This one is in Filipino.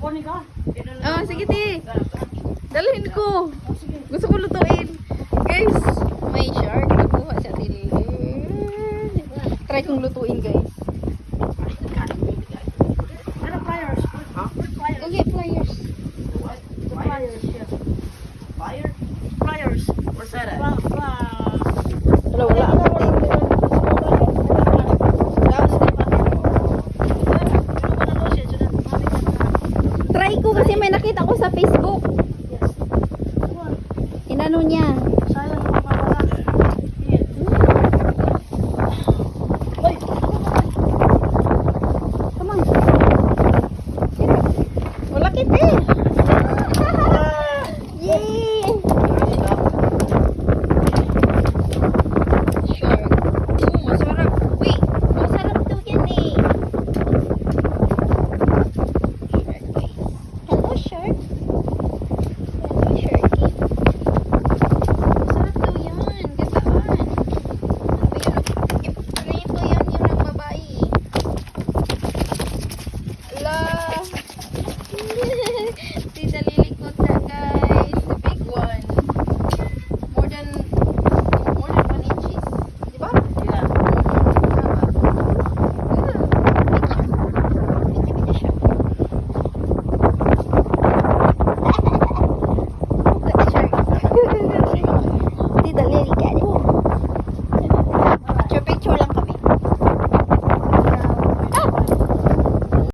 Kunin ka. Oh, sige ti. Dalhin ko. Gusto ko lutuin. Guys, may shark. Nakuha siya tili. Try kong lutuin, guys. Ano pliers? Ha? Pliers. Okay, pliers. Pliers, yeah. Fire? Pliers. Where's that at? Wala, wala ako. Try ko kasi may nakita ko sa Facebook. Inano niya.